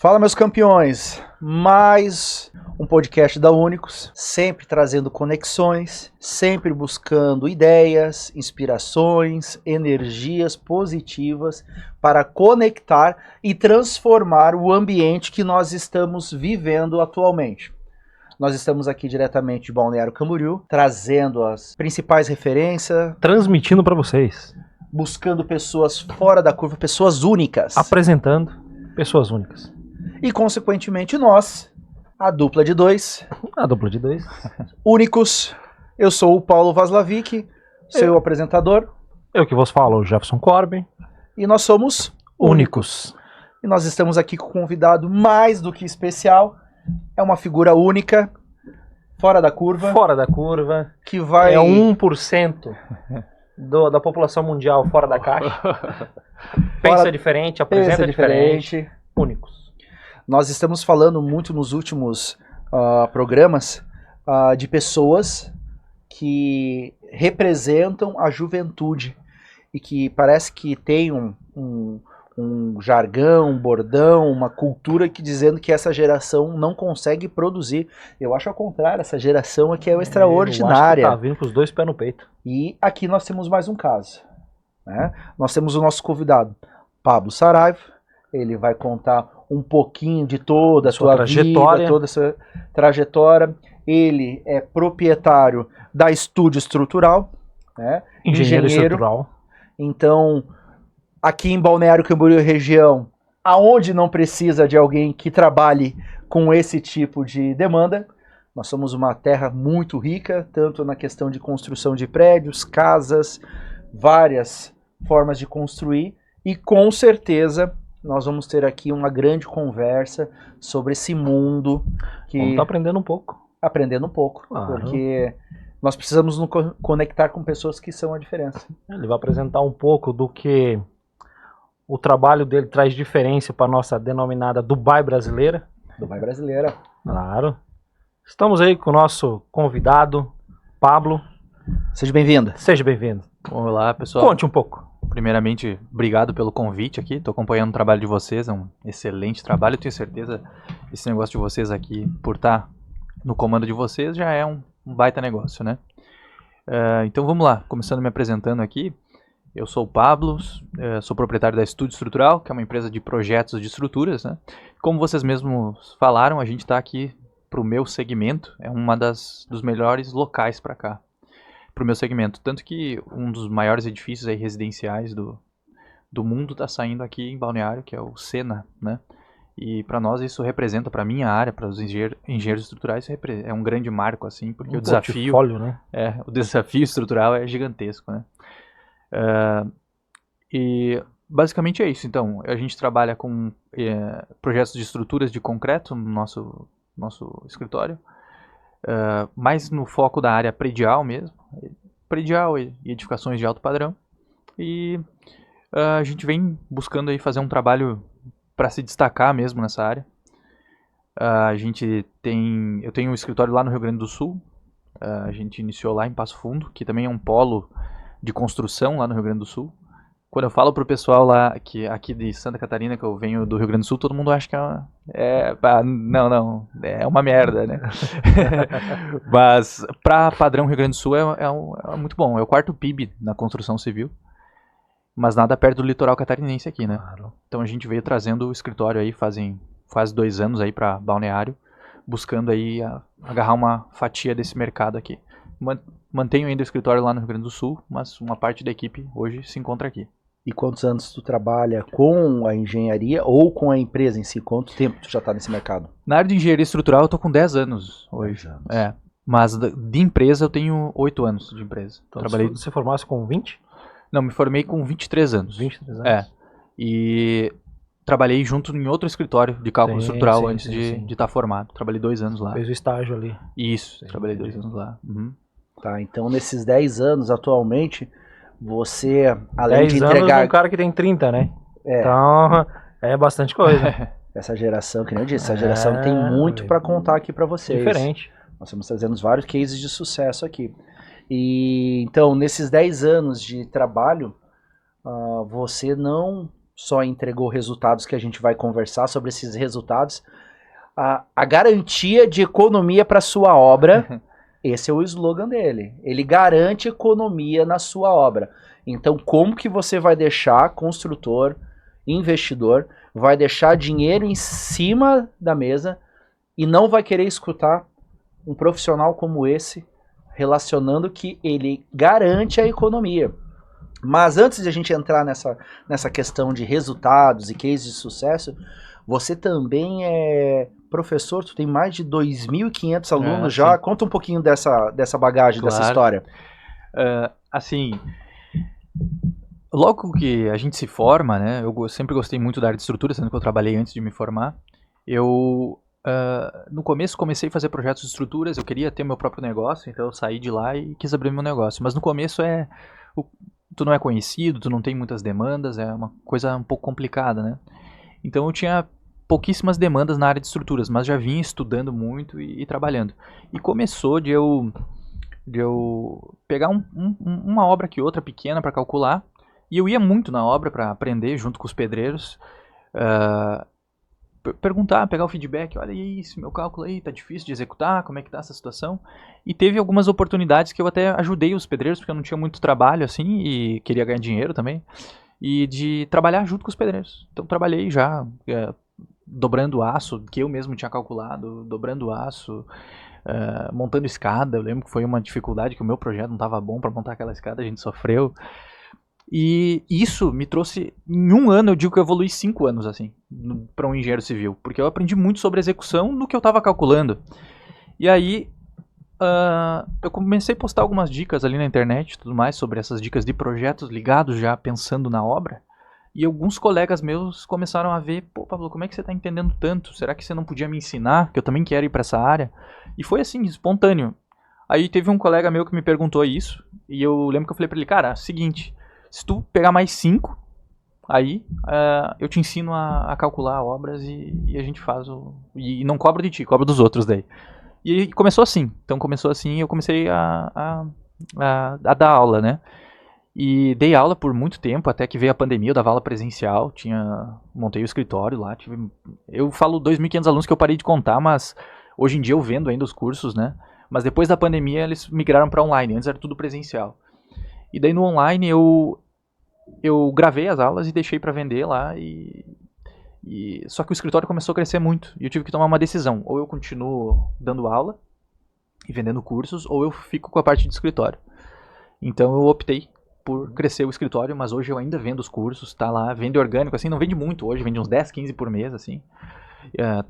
Fala, meus campeões, mais um podcast da Únicos, sempre trazendo conexões, sempre buscando ideias, inspirações, energias positivas para conectar e transformar o ambiente que nós estamos vivendo atualmente. Nós estamos aqui diretamente de Balneário Camboriú, trazendo as principais referências, transmitindo para vocês, buscando pessoas fora da curva, pessoas únicas, apresentando pessoas únicas. E, consequentemente, nós, a dupla de dois. A dupla de dois. Únicos. Eu sou o Paulo Vaslavic, seu apresentador. Eu que vos falo, o Jefferson Corbin. E nós somos Únicos. E nós estamos aqui com um convidado mais do que especial. É uma figura única, fora da curva. Fora da curva. Que vai... É 1% da população mundial fora da caixa. Pensa diferente, apresenta diferente. Únicos. Nós estamos falando muito nos últimos programas de pessoas que representam a juventude e que parece que tem um jargão, um bordão, uma cultura que dizendo que essa geração não consegue produzir. Eu acho ao contrário, essa geração aqui é extraordinária. Eu acho que tá vindo com os dois pés no peito. E aqui nós temos mais um caso, né? Nós temos o nosso convidado, Pablo Saraiva. Ele vai contar um pouquinho de toda a sua trajetória. Vida, toda a sua trajetória. Ele é proprietário da Estúdio Estrutural, né? Engenheiro estrutural. Então, aqui em Balneário Camboriú região, aonde não precisa de alguém que trabalhe com esse tipo de demanda, nós somos uma terra muito rica, tanto na questão de construção de prédios, casas, várias formas de construir, e com certeza nós vamos ter aqui uma grande conversa sobre esse mundo. Vamos estar aprendendo um pouco. Aprendendo um pouco, porque nós precisamos nos conectar com pessoas que são a diferença. Ele vai apresentar um pouco do que o trabalho dele traz diferença para a nossa denominada Dubai brasileira. Dubai brasileira. Claro. Estamos aí com o nosso convidado, Pablo. Seja bem-vindo. Seja bem-vindo. Olá, pessoal. Conte um pouco. Primeiramente, obrigado pelo convite aqui. Estou acompanhando o trabalho de vocês, é um excelente trabalho. Eu tenho certeza que esse negócio de vocês aqui, por estar no comando de vocês, já é um baita negócio, né? Então vamos lá, começando me apresentando aqui. Eu sou o Pablo, sou proprietário da Estúdio Estrutural, que é uma empresa de projetos de estruturas, né? Como vocês mesmos falaram, a gente está aqui para o meu segmento, é uma dos melhores locais para cá. Para o meu segmento, tanto que um dos maiores edifícios aí residenciais do mundo está saindo aqui em Balneário, que é o Sena, né? E para nós isso representa, para minha área, para os engenheiros estruturais, é um grande marco, assim, porque o desafio, né? o desafio estrutural é gigantesco, né? E basicamente é isso. Então, a gente trabalha com projetos de estruturas de concreto no nosso escritório. Mais no foco da área predial mesmo, predial e edificações de alto padrão, e a gente vem buscando aí fazer um trabalho para se destacar mesmo nessa área. Eu tenho um escritório lá no Rio Grande do Sul, a gente iniciou lá em Passo Fundo, que também é um polo de construção lá no Rio Grande do Sul. Quando eu falo pro pessoal lá, aqui de Santa Catarina, que eu venho do Rio Grande do Sul, todo mundo acha que não, é uma merda, né? Mas para padrão Rio Grande do Sul é muito bom. É o quarto PIB na construção civil, mas nada perto do litoral catarinense aqui, né? Claro. Então a gente veio trazendo o escritório aí faz 2 anos aí para Balneário, buscando aí agarrar uma fatia desse mercado aqui. Mantenho ainda o escritório lá no Rio Grande do Sul, mas uma parte da equipe hoje se encontra aqui. E quantos anos tu trabalha com a engenharia ou com a empresa em si? Quanto tempo tu já está nesse mercado? Na área de engenharia estrutural eu tô com 10 anos hoje. 10 anos. Mas de empresa eu tenho 8 anos de empresa. Então, trabalhei... Você formasse com 20? Não, me formei com 23 anos. 23 anos? E trabalhei junto em outro escritório de cálculo estrutural antes de estar formado. Trabalhei 2 anos lá. Fez o estágio ali. Isso, trabalhei 2 anos lá. Uhum. Tá, então nesses 10 anos atualmente, você, além 10 de anos entregar... de um cara que tem 30, né? É. Então, é bastante coisa. Essa geração, que nem eu disse, essa geração tem muito para contar aqui para vocês. Diferente. Nós estamos trazendo vários cases de sucesso aqui. E então, nesses 10 anos de trabalho, você não só entregou resultados que a gente vai conversar sobre esses resultados. A garantia de economia para sua obra, esse é o slogan dele. Ele garante economia na sua obra. Então, como que você vai deixar construtor, investidor, vai deixar dinheiro em cima da mesa e não vai querer escutar um profissional como esse relacionando que ele garante a economia? Mas antes de a gente entrar nessa questão de resultados e cases de sucesso, você também é professor, tu tem mais de 2.500 alunos já. Sim. Conta um pouquinho dessa bagagem, Claro. dessa história. Assim, logo que a gente se forma, né, eu sempre gostei muito da área de estrutura, sendo que eu trabalhei antes de me formar. Eu, no começo, comecei a fazer projetos de estruturas, eu queria ter meu próprio negócio, então eu saí de lá e quis abrir meu negócio. Mas no começo tu não é conhecido, tu não tem muitas demandas, é uma coisa um pouco complicada, né? Então eu tinha pouquíssimas demandas na área de estruturas, mas já vinha estudando muito e trabalhando. E começou de eu pegar uma obra que outra pequena para calcular, e eu ia muito na obra para aprender junto com os pedreiros, perguntar, pegar o feedback, olha isso, meu cálculo aí tá difícil de executar, como é que tá essa situação? E teve algumas oportunidades que eu até ajudei os pedreiros, porque eu não tinha muito trabalho assim, e queria ganhar dinheiro também, e de trabalhar junto com os pedreiros. Então trabalhei já dobrando aço, que eu mesmo tinha calculado, dobrando aço, montando escada. Eu lembro que foi uma dificuldade, que o meu projeto não estava bom para montar aquela escada, a gente sofreu. E isso me trouxe, em um ano, eu digo que eu evolui 5 anos, assim, para um engenheiro civil, porque eu aprendi muito sobre execução do que eu estava calculando. E aí, eu comecei a postar algumas dicas ali na internet e tudo mais, sobre essas dicas de projetos ligados já pensando na obra. E alguns colegas meus começaram a ver, pô, Pablo, como é que você está entendendo tanto? Será que você não podia me ensinar? Que eu também quero ir para essa área. E foi assim, espontâneo. Aí teve um colega meu que me perguntou isso, e eu lembro que eu falei para ele, cara, seguinte, se tu pegar mais 5, aí eu te ensino a calcular obras e a gente faz e não cobro de ti, cobro dos outros daí. E começou assim. Então começou assim e eu comecei a dar aula, né? E dei aula por muito tempo, até que veio a pandemia, eu dava aula presencial, montei o escritório lá, eu falo 2.500 alunos que eu parei de contar, mas hoje em dia eu vendo ainda os cursos, né? Mas depois da pandemia eles migraram para online, antes era tudo presencial. E daí no online eu gravei as aulas e deixei para vender lá, só que o escritório começou a crescer muito, e eu tive que tomar uma decisão, ou eu continuo dando aula e vendendo cursos, ou eu fico com a parte de escritório. Então eu optei por crescer o escritório, mas hoje eu ainda vendo os cursos, tá lá, vende orgânico, assim, não vende muito hoje, vende uns 10, 15 por mês, assim,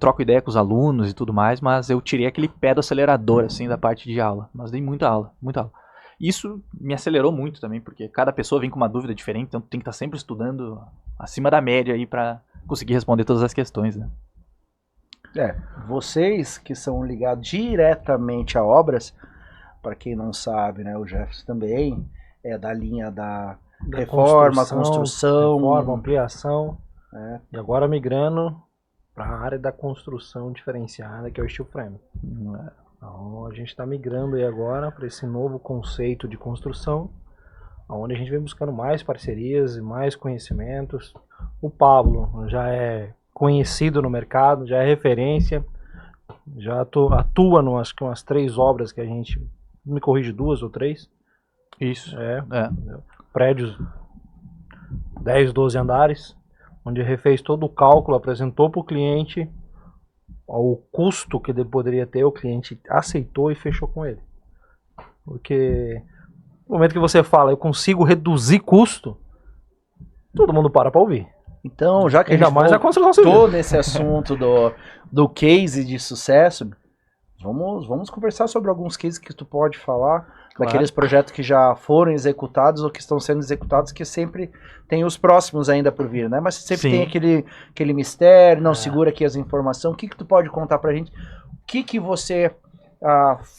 troco ideia com os alunos e tudo mais, mas eu tirei aquele pé do acelerador, assim, da parte de aula, mas dei muita aula. Isso me acelerou muito também, porque cada pessoa vem com uma dúvida diferente, então tem que estar sempre estudando acima da média aí para conseguir responder todas as questões, né? Vocês que são ligados diretamente a obras, para quem não sabe, né, o Jefferson também é da linha da reforma, construção, ampliação, e agora migrando para a área da construção diferenciada, que é o steel frame. Então a gente está migrando aí agora para esse novo conceito de construção, onde a gente vem buscando mais parcerias e mais conhecimentos. O Pablo já é conhecido no mercado, já é referência, já atua em acho que umas 3 obras que a gente, me corrige, 2 ou 3. Isso. Prédios 10, 12 andares, onde refez todo o cálculo, apresentou para o cliente o custo que ele poderia ter, o cliente aceitou e fechou com ele. Porque no momento que você fala, eu consigo reduzir custo, todo mundo para ouvir. Então, já que ainda a gente mais a construção civil, voltou nesse assunto do case de sucesso, vamos conversar sobre alguns cases que tu pode falar, daqueles projetos que já foram executados ou que estão sendo executados, que sempre tem os próximos ainda por vir, né? Mas sempre tem aquele mistério, não segura aqui as informações. O que tu pode contar pra gente? O que você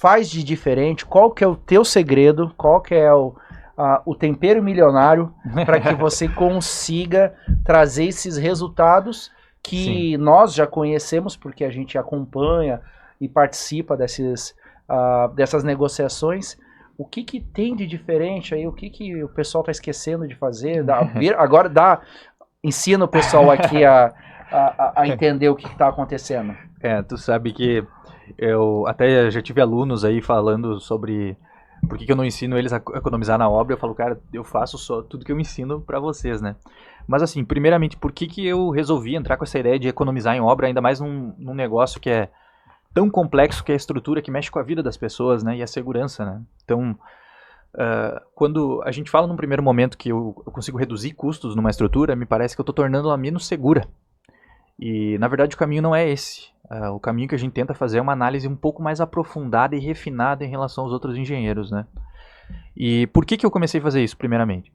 faz de diferente? Qual que é o teu segredo? Qual que é o tempero milionário para que você consiga trazer esses resultados que nós já conhecemos, porque a gente acompanha e participa dessas negociações. O que tem de diferente aí? O que o pessoal está esquecendo de fazer? Agora Ensina o pessoal aqui a entender o que está acontecendo. Tu sabe que eu até já tive alunos aí falando sobre por que eu não ensino eles a economizar na obra. Eu falo, cara, eu faço só tudo que eu ensino para vocês, né? Mas assim, primeiramente, por que eu resolvi entrar com essa ideia de economizar em obra, ainda mais num negócio que é tão complexo, que é a estrutura que mexe com a vida das pessoas, né? E a segurança, né? Então, quando a gente fala num primeiro momento que eu consigo reduzir custos numa estrutura, me parece que eu estou tornando ela menos segura. E, na verdade, o caminho não é esse. O caminho que a gente tenta fazer é uma análise um pouco mais aprofundada e refinada em relação aos outros engenheiros, né? E por que eu comecei a fazer isso, primeiramente?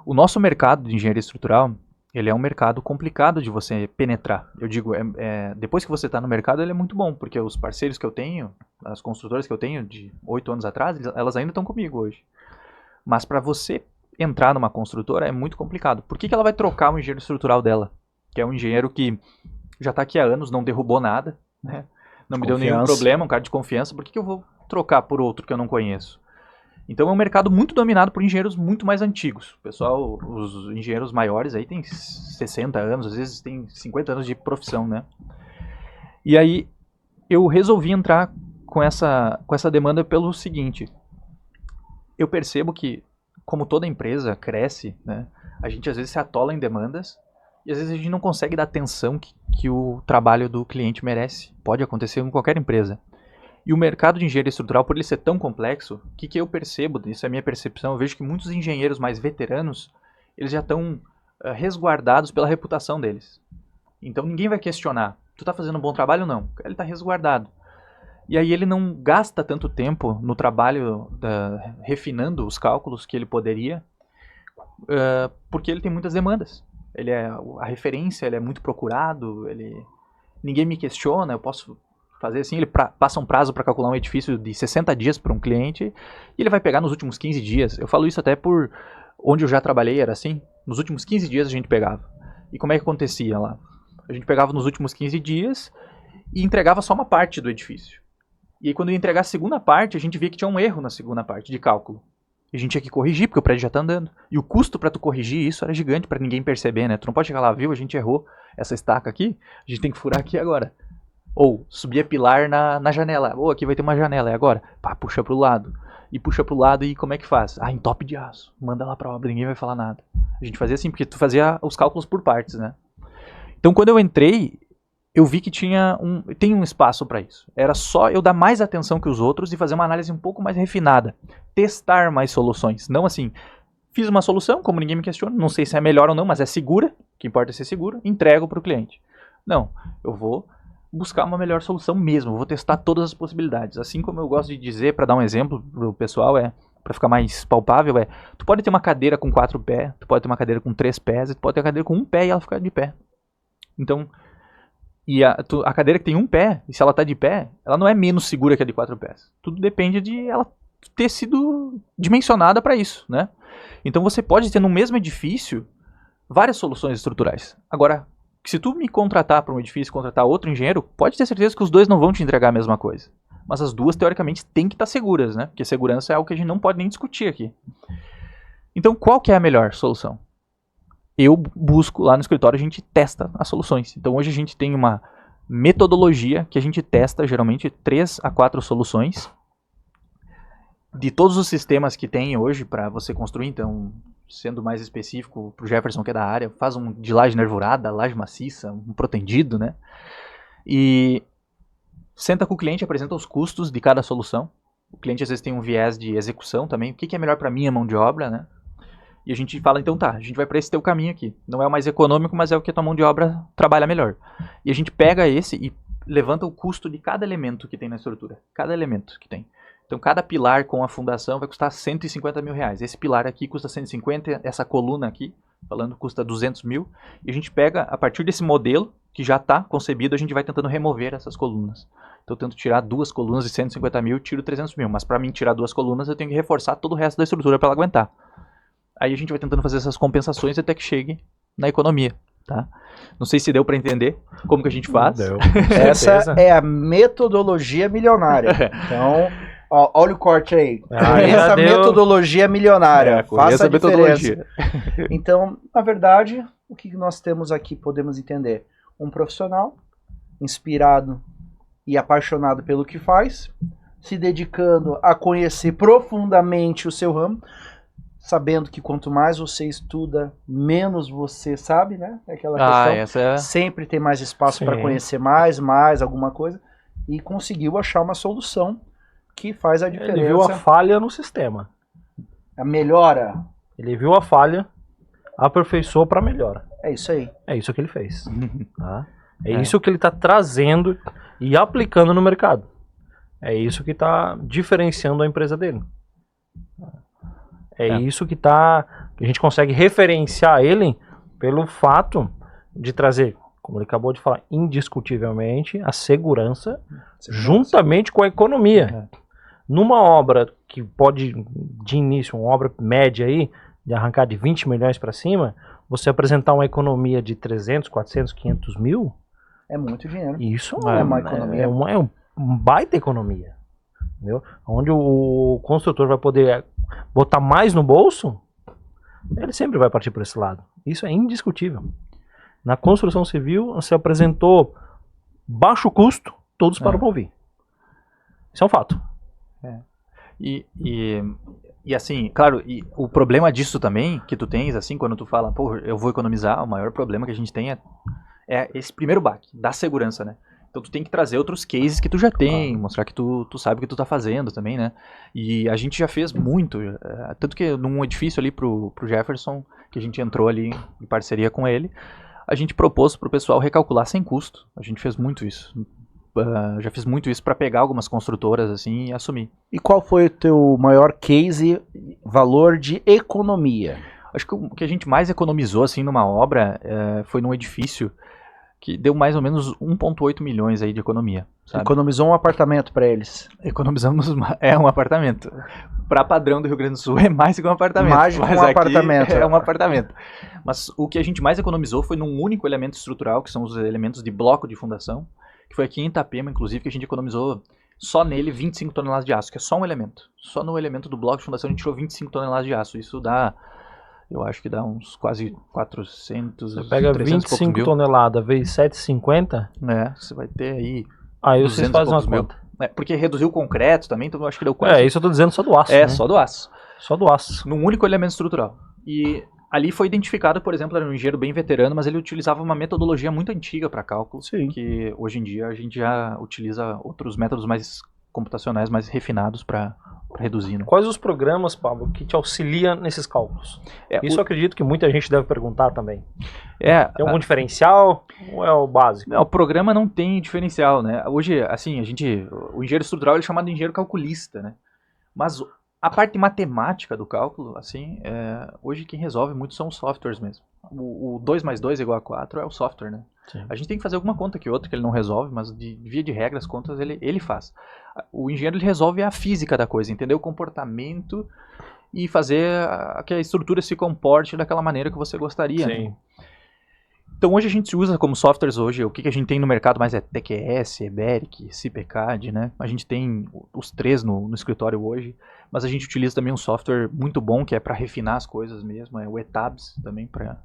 O nosso mercado de engenharia estrutural, ele é um mercado complicado de você penetrar. Eu digo, depois que você está no mercado, ele é muito bom, porque os parceiros que eu tenho, as construtoras que eu tenho de 8 anos atrás, elas ainda estão comigo hoje. Mas para você entrar numa construtora é muito complicado. Por que ela vai trocar o engenheiro estrutural dela? Que é um engenheiro que já está aqui há anos, não derrubou nada, né? Não me deu nenhum problema, um cara de confiança. Por que eu vou trocar por outro que eu não conheço? Então é um mercado muito dominado por engenheiros muito mais antigos. O pessoal, os engenheiros maiores aí tem 60 anos, às vezes tem 50 anos de profissão, né? E aí eu resolvi entrar com essa demanda pelo seguinte. Eu percebo que, como toda empresa cresce, né, a gente às vezes se atola em demandas e às vezes a gente não consegue dar atenção que o trabalho do cliente merece. Pode acontecer em qualquer empresa. E o mercado de engenharia estrutural, por ele ser tão complexo, o que eu percebo, isso é a minha percepção, eu vejo que muitos engenheiros mais veteranos, eles já estão resguardados pela reputação deles. Então ninguém vai questionar, tu tá fazendo um bom trabalho ou não? Ele tá resguardado. E aí ele não gasta tanto tempo no trabalho refinando os cálculos que ele poderia, porque ele tem muitas demandas. Ele a referência, ele é muito procurado, ninguém me questiona, eu posso fazer assim, ele passa um prazo para calcular um edifício de 60 dias para um cliente e ele vai pegar nos últimos 15 dias. Eu falo isso até por onde eu já trabalhei, era assim, nos últimos 15 dias a gente pegava. E como é que acontecia lá? A gente pegava nos últimos 15 dias e entregava só uma parte do edifício. E aí quando ia entregar a segunda parte, a gente via que tinha um erro na segunda parte de cálculo. E a gente tinha que corrigir, porque o prédio já tá andando. E o custo para tu corrigir isso era gigante para ninguém perceber, né? Tu não pode chegar lá, viu, a gente errou essa estaca aqui, a gente tem que furar aqui agora. Ou subir a pilar na janela. Ou aqui vai ter uma janela, é agora. Pá, puxa pro lado. E puxa pro lado e como é que faz? Entope de aço. Manda lá pra obra, ninguém vai falar nada. A gente fazia assim, porque tu fazia os cálculos por partes, né? Então quando eu entrei, eu vi que tem um espaço para isso. Era só eu dar mais atenção que os outros e fazer uma análise um pouco mais refinada. Testar mais soluções. Não assim, fiz uma solução, como ninguém me questiona, não sei se é melhor ou não, mas é segura, o que importa é ser seguro, entrego pro cliente. Não, eu vou buscar uma melhor solução mesmo, vou testar todas as possibilidades. Assim como eu gosto de dizer, para dar um exemplo pro pessoal, para ficar mais palpável, tu pode ter uma cadeira com 4 pés, tu pode ter uma cadeira com 3 pés, tu pode ter uma cadeira com 1 pé e ela ficar de pé. Então, e a cadeira que tem 1 pé, e se ela tá de pé, ela não é menos segura que a de 4 pés. Tudo depende de ela ter sido dimensionada para isso, né? Então você pode ter no mesmo edifício várias soluções estruturais. Agora, se tu me contratar para um edifício e contratar outro engenheiro, pode ter certeza que os dois não vão te entregar a mesma coisa. Mas as duas, teoricamente, têm que estar seguras, né? Porque segurança é algo que a gente não pode nem discutir aqui. Então, qual que é a melhor solução? Eu busco lá no escritório, a gente testa as soluções. Então, hoje a gente tem uma metodologia que a gente testa, geralmente, 3 a 4 soluções de todos os sistemas que tem hoje para você construir. Então, sendo mais específico pro Jefferson, que é da área, faz um de laje nervurada, laje maciça, um protendido, né? E senta com o cliente, apresenta os custos de cada solução. O cliente às vezes tem um viés de execução também. O que é melhor para minha mão de obra, né? E a gente fala, então tá, a gente vai para esse teu caminho aqui. Não é o mais econômico, mas é o que a tua mão de obra trabalha melhor. E a gente pega esse e levanta o custo de cada elemento que tem na estrutura. Cada elemento que tem. Então, cada pilar com a fundação vai custar 150 mil reais. Esse pilar aqui custa 150, essa coluna aqui, falando, custa 200 mil. E a gente pega, a partir desse modelo, que já está concebido, a gente vai tentando remover essas colunas. Então, eu tento tirar 2 colunas de 150 mil, tiro 300 mil. Mas para mim tirar 2 colunas, eu tenho que reforçar todo o resto da estrutura para ela aguentar. Aí a gente vai tentando fazer essas compensações até que chegue na economia. Tá? Não sei se deu para entender como que a gente faz. Deu. Essa é a metodologia milionária. Então... olha o corte aí. Essa metodologia milionária. Faça a diferença. Então, na verdade, o que nós temos aqui, podemos entender? Um profissional inspirado e apaixonado pelo que faz, se dedicando a conhecer profundamente o seu ramo, sabendo que quanto mais você estuda, menos você sabe, né? É aquela questão, essa sempre tem mais espaço para Sim. conhecer mais alguma coisa, e conseguiu achar uma solução que faz a diferença. Ele viu a falha no sistema. A melhora. Ele viu a falha, aperfeiçoou para melhora. É isso aí. É isso que ele fez. Tá? É isso que ele está trazendo e aplicando no mercado. É isso que está diferenciando a empresa dele. É isso que a gente consegue referenciar ele pelo fato de trazer, como ele acabou de falar, indiscutivelmente, a segurança juntamente com a economia. Numa obra que pode, de início, uma obra média aí, de arrancar de 20 milhões para cima, você apresentar uma economia de 300, 400, 500 mil, é muito dinheiro. isso é uma economia. é uma baita economia. Entendeu? Onde o construtor vai poder botar mais no bolso, ele sempre vai partir por esse lado. Isso é indiscutível. Na construção civil, você apresentou baixo custo, todos param para ouvir. Isso é um fato. E assim, claro, e o problema disso também, que tu tens, assim, quando tu fala, pô, eu vou economizar, o maior problema que a gente tem é esse primeiro baque, da segurança, né? Então tu tem que trazer outros cases que tu já tem, mostrar que tu sabe o que tu tá fazendo também, né? E a gente já fez muito, tanto que num edifício ali pro Jefferson, que a gente entrou ali em parceria com ele, a gente propôs pro pessoal recalcular sem custo. A gente fez muito isso. Já fiz muito isso para pegar algumas construtoras assim e assumir. E qual foi o teu maior case, valor de economia? Acho que o que a gente mais economizou assim numa obra foi num edifício que deu mais ou menos 1,8 milhões aí de economia. Sabe? Economizou um apartamento para eles. Economizamos um apartamento. Para padrão do Rio Grande do Sul é mais que um apartamento. Mais que um apartamento. É um apartamento. Mas o que a gente mais economizou foi num único elemento estrutural, que são os elementos de bloco de fundação, que foi aqui em Itapema, inclusive, que a gente economizou só nele 25 toneladas de aço, que é só um elemento. Só no elemento do bloco de fundação a gente tirou 25 toneladas de aço. Isso dá, eu acho que dá uns quase 400, Você pega 25 toneladas vezes 7,50, você vai ter aí... Aí vocês fazem umas contas. Porque reduziu o concreto também, então eu acho que deu quase... isso eu tô dizendo só do aço. né? Só do aço. Só do aço. Num único elemento estrutural. E ali foi identificado, por exemplo, era um engenheiro bem veterano, mas ele utilizava uma metodologia muito antiga para cálculo, que hoje em dia a gente já utiliza outros métodos mais computacionais, mais refinados para reduzir. Né? Quais os programas, Pablo, que te auxiliam nesses cálculos? Isso eu acredito que muita gente deve perguntar também. Tem algum diferencial ou é o básico? Não, o programa não tem diferencial, né? Hoje, assim, o engenheiro estrutural ele é chamado de engenheiro calculista, né? Mas a parte matemática do cálculo, assim, hoje quem resolve muito são os softwares mesmo. O 2 mais 2 igual a 4 é o software, né? Sim. A gente tem que fazer alguma conta que outra que ele não resolve, mas de via de regra as contas ele faz. O engenheiro ele resolve a física da coisa, entender o comportamento e fazer que a estrutura se comporte daquela maneira que você gostaria. Sim. Né? Então hoje a gente usa como softwares hoje, o que a gente tem no mercado mais é TQS, Eberic, CPCAD, né? A gente tem os três no escritório hoje, mas a gente utiliza também um software muito bom que é para refinar as coisas mesmo, é o ETABS também para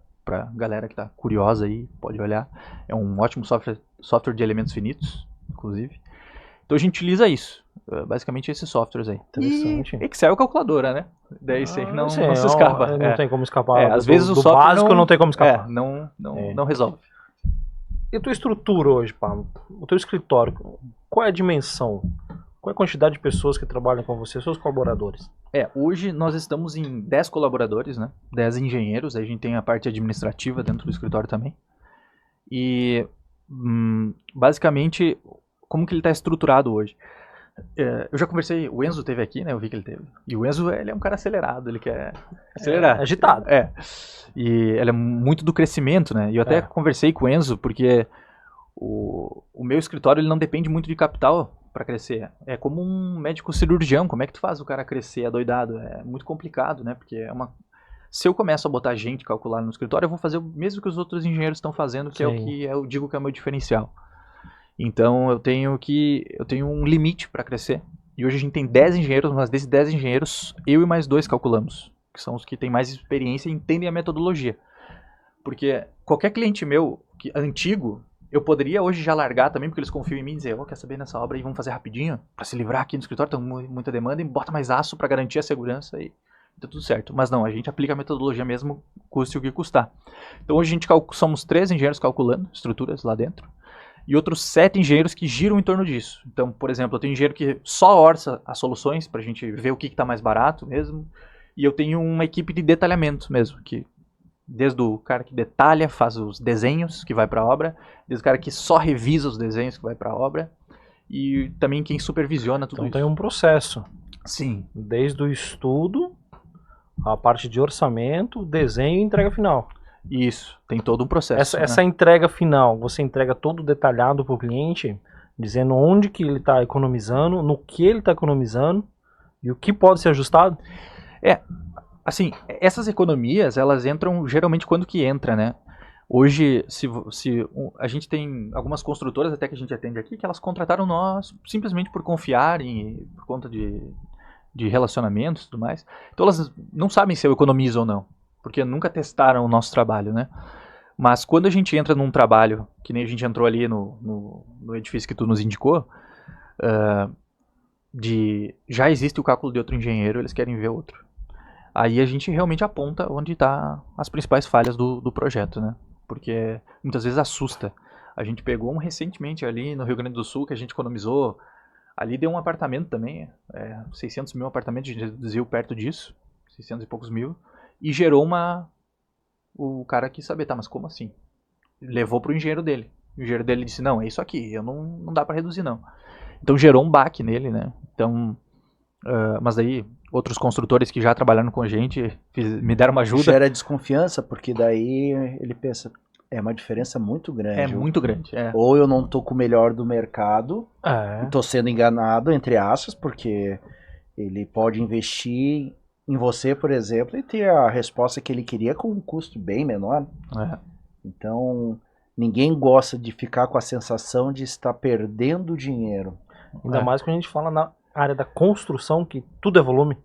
galera que está curiosa aí, pode olhar. É um ótimo software de elementos finitos, inclusive. Então a gente utiliza isso, basicamente esses softwares aí. Interessante. E Excel calculadora, né? Daí você não se escapa. Não tem como escapar. Às vezes o software básico não tem como escapar. Não resolve. E a tua estrutura hoje, Pablo? O teu escritório, qual é a dimensão? Qual é a quantidade de pessoas que trabalham com você, seus colaboradores? Hoje nós estamos em 10 colaboradores, né? 10 engenheiros, aí a gente tem a parte administrativa dentro do escritório também. E basicamente, como que ele está estruturado hoje? Eu já conversei, o Enzo teve aqui, né? Eu vi que ele teve. E o Enzo, ele é um cara acelerado, ele quer acelerar. Agitado. E ele é muito do crescimento, né? E eu até conversei com o Enzo, porque o meu escritório ele não depende muito de capital para crescer. É como um médico cirurgião, como é que tu faz o cara crescer adoidado? É muito complicado, né? Porque se eu começo a botar gente calcular no escritório, eu vou fazer o mesmo que os outros engenheiros estão fazendo, que é o que eu digo que é o meu diferencial. Então eu tenho um limite para crescer. E hoje a gente tem 10 engenheiros, mas desses 10 engenheiros, eu e mais 2 calculamos, que são os que têm mais experiência e entendem a metodologia. Porque qualquer cliente meu antigo, eu poderia hoje já largar também, porque eles confiam em mim e dizer, quer saber nessa obra aí, vamos fazer rapidinho, para se livrar aqui no escritório, tem muita demanda, e bota mais aço para garantir a segurança e tá tudo certo. Mas não, a gente aplica a metodologia mesmo, custe o que custar. Então hoje a gente somos 3 engenheiros calculando estruturas lá dentro, e outros 7 engenheiros que giram em torno disso. Então, por exemplo, eu tenho um engenheiro que só orça as soluções, para a gente ver o que está mais barato mesmo, e eu tenho uma equipe de detalhamento mesmo, que desde o cara que detalha, faz os desenhos que vai para a obra, desde o cara que só revisa os desenhos que vai para a obra, e também quem supervisiona tudo então isso. Tem um processo. Sim. Desde o estudo, a parte de orçamento, desenho e entrega final. Isso, tem todo um processo. Essa entrega final, você entrega todo detalhado para o cliente, dizendo onde que ele está economizando, no que ele está economizando e o que pode ser ajustado? Assim, essas economias, elas entram geralmente quando que entra, né? Hoje, a gente tem algumas construtoras até que a gente atende aqui, que elas contrataram nós simplesmente por confiar por conta de relacionamentos e tudo mais. Então elas não sabem se eu economizo ou não, porque nunca testaram o nosso trabalho, né? Mas quando a gente entra num trabalho, que nem a gente entrou ali no edifício que tu nos indicou, já existe o cálculo de outro engenheiro, eles querem ver outro. Aí a gente realmente aponta onde estão as principais falhas do projeto, né? Porque muitas vezes assusta. A gente pegou um recentemente ali no Rio Grande do Sul, que a gente economizou. Ali deu um apartamento também, 600 mil apartamentos, a gente reduziu perto disso, 600 e poucos mil. E gerou o cara quis saber, tá, mas como assim? Levou pro engenheiro dele. O engenheiro dele disse, não, é isso aqui, não dá para reduzir não. Então gerou um baque nele, né? Então, mas daí outros construtores que já trabalharam com a gente me deram uma ajuda. Gera desconfiança, porque daí ele pensa, é uma diferença muito grande. É muito grande. Ou eu não tô com o melhor do mercado, tô sendo enganado, entre aspas, porque ele pode investir em você, por exemplo, e ter a resposta que ele queria com um custo bem menor. Então, ninguém gosta de ficar com a sensação de estar perdendo dinheiro. Ainda mais quando a gente fala na área da construção, que tudo é volume.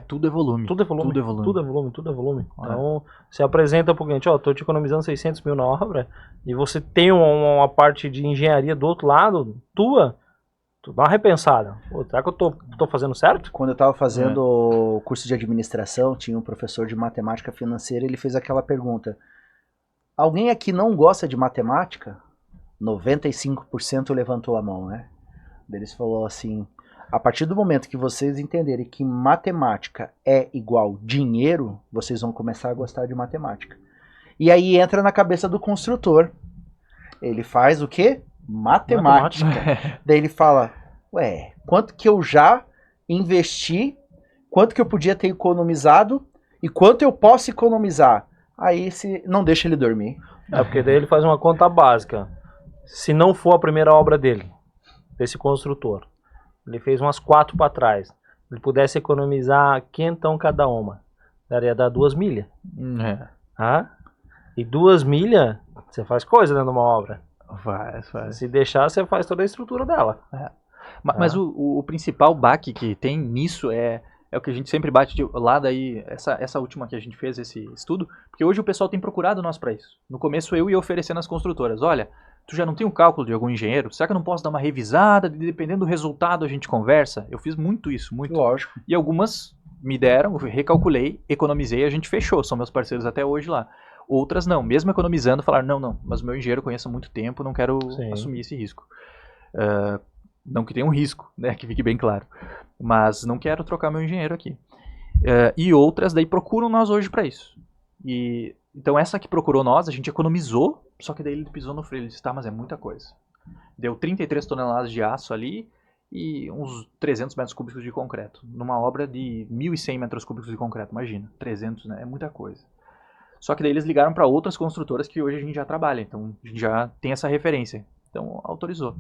Tudo é volume. Tudo é volume. Tudo é volume. Tudo é volume, tudo é volume. Então, você apresenta pro cliente, tô te economizando 600 mil na obra, e você tem uma parte de engenharia do outro lado, tu dá uma repensada. Será que eu tô fazendo certo? Quando eu estava fazendo o curso de administração, tinha um professor de matemática financeira, ele fez aquela pergunta, alguém aqui não gosta de matemática? 95% levantou a mão, né? Eles falou assim, a partir do momento que vocês entenderem que matemática é igual dinheiro, vocês vão começar a gostar de matemática. E aí entra na cabeça do construtor. Ele faz o quê? Matemática. Daí ele fala, quanto que eu já investi, quanto que eu podia ter economizado e quanto eu posso economizar. Aí não deixa ele dormir. Porque daí ele faz uma conta básica. Se não for a primeira obra dele, desse construtor, ele fez umas 4 para trás, ele pudesse economizar quentão cada uma, daria dar 2 milhas. E 2 milhas, você faz coisa dentro de uma obra. Faz. Se deixar, você faz toda a estrutura dela. Mas o principal baque que tem nisso é o que a gente sempre bate lá daí, essa última que a gente fez, esse estudo, porque hoje o pessoal tem procurado nós para isso. No começo eu ia oferecendo às construtoras, olha, tu já não tem um cálculo de algum engenheiro? Será que eu não posso dar uma revisada? Dependendo do resultado a gente conversa? Eu fiz muito isso, muito. Lógico. E algumas me deram, eu recalculei, economizei, a gente fechou, são meus parceiros até hoje lá. Outras não, mesmo economizando, falaram, não, mas o meu engenheiro eu conheço há muito tempo, não quero assumir esse risco. Não que tenha um risco, né, que fique bem claro, mas não quero trocar meu engenheiro aqui. E outras daí procuram nós hoje para isso. Então essa que procurou nós, a gente economizou, só que daí ele pisou no freio, ele disse, tá, mas é muita coisa. Deu 33 toneladas de aço ali e uns 300 metros cúbicos de concreto. Numa obra de 1.100 metros cúbicos de concreto, imagina, 300, né, é muita coisa. Só que daí eles ligaram para outras construtoras que hoje a gente já trabalha, então a gente já tem essa referência. Então autorizou.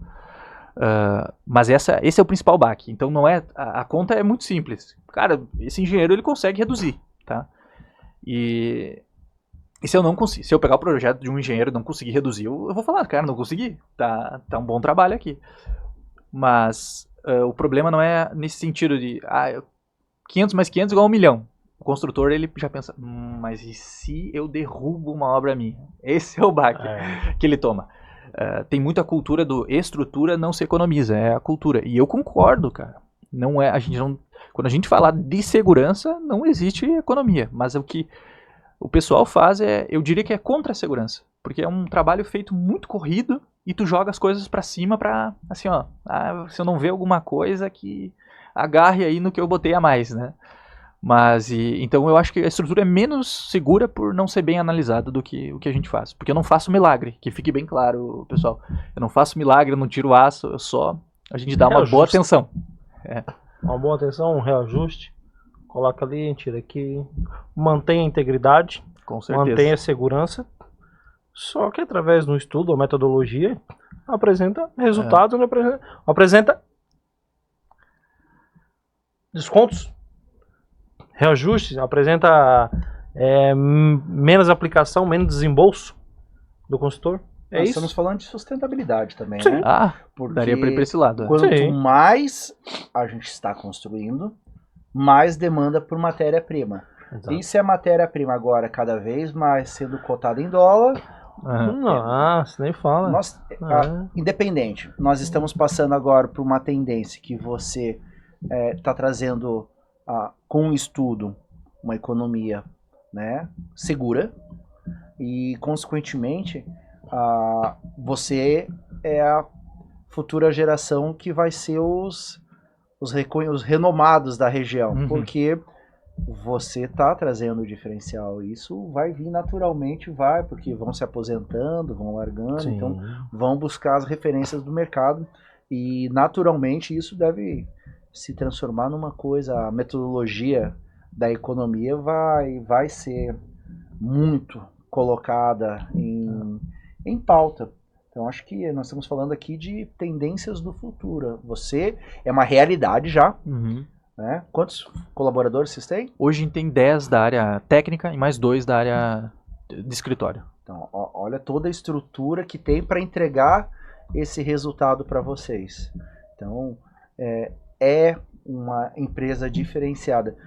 Mas esse é o principal baque. Então não é, a conta é muito simples. Cara, esse engenheiro ele consegue reduzir, tá? E se eu não conseguir, se eu pegar o projeto de um engenheiro e não conseguir reduzir, eu vou falar, cara, não consegui. Tá um bom trabalho aqui. Mas o problema não é nesse sentido de 500 mais 500 igual a 1 milhão. O construtor ele já pensa, mas e se eu derrubo uma obra minha? Esse é o baque que ele toma. Tem muita cultura do estrutura não se economiza, é a cultura. E eu concordo, cara. Não é, a gente não, quando a gente fala de segurança, não existe economia. Mas o que o pessoal faz eu diria que é contra a segurança. Porque é um trabalho feito muito corrido e tu joga as coisas pra cima pra, assim, ó, se eu não ver alguma coisa que agarre aí no que eu botei a mais, né? Mas, então eu acho que a estrutura é menos segura por não ser bem analisada do que o que a gente faz. Porque eu não faço milagre, que fique bem claro, pessoal. Eu não faço milagre, eu não tiro aço, a gente dá uma boa atenção. Uma boa atenção, um reajuste. Coloca ali, tira aqui. Mantém a integridade. Com certeza. Mantém a segurança. Só que através do estudo ou metodologia, apresenta resultados, apresenta descontos. Reajustes, apresenta menos aplicação, menos desembolso do consultor. Nós estamos falando de sustentabilidade também, Sim. né? Porque daria para ir para esse lado. Quanto mais a gente está construindo, mais demanda por matéria-prima. E se a matéria-prima agora cada vez mais sendo cotada em dólar... Nossa, nem fala. Independente, nós estamos passando agora por uma tendência que você está trazendo... com o estudo, uma economia, né, segura e, consequentemente, você é a futura geração que vai ser os renomados da região, porque você está trazendo o diferencial. Isso vai vir naturalmente, porque vão se aposentando, vão largando, então vão buscar as referências do mercado e, naturalmente, isso deve se transformar numa coisa, a metodologia da economia vai ser muito colocada em pauta. Então acho que nós estamos falando aqui de tendências do futuro. Você é uma realidade já. Né? Quantos colaboradores vocês têm? Hoje a gente tem 10 da área técnica e mais 2 da área de escritório. Então, olha toda a estrutura que tem para entregar esse resultado para vocês. Então, é uma empresa diferenciada.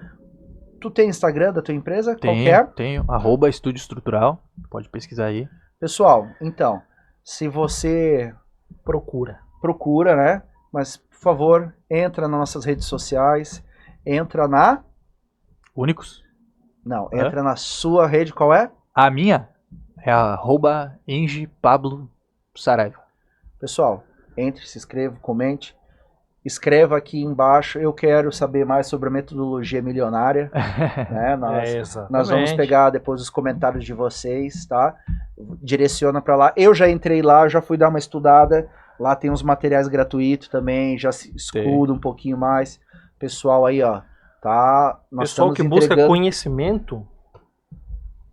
Tu tem Instagram da tua empresa? Tenho, @Estúdio Estrutural, pode pesquisar aí. Pessoal, então, se você procura, né? Mas, por favor, entra nas nossas redes sociais, entra na... Únicos? Não, entra na sua rede, qual é? A minha é @EngPabloSaraiva. Pessoal, entre, se inscreva, comente. Escreva aqui embaixo, eu quero saber mais sobre a metodologia milionária. Né? Nós vamos pegar depois os comentários de vocês, tá? Direciona para lá. Eu já entrei lá, já fui dar uma estudada. Lá tem uns materiais gratuitos também, já se escuda um pouquinho mais. Pessoal aí, ó, tá? Pessoal que busca conhecimento,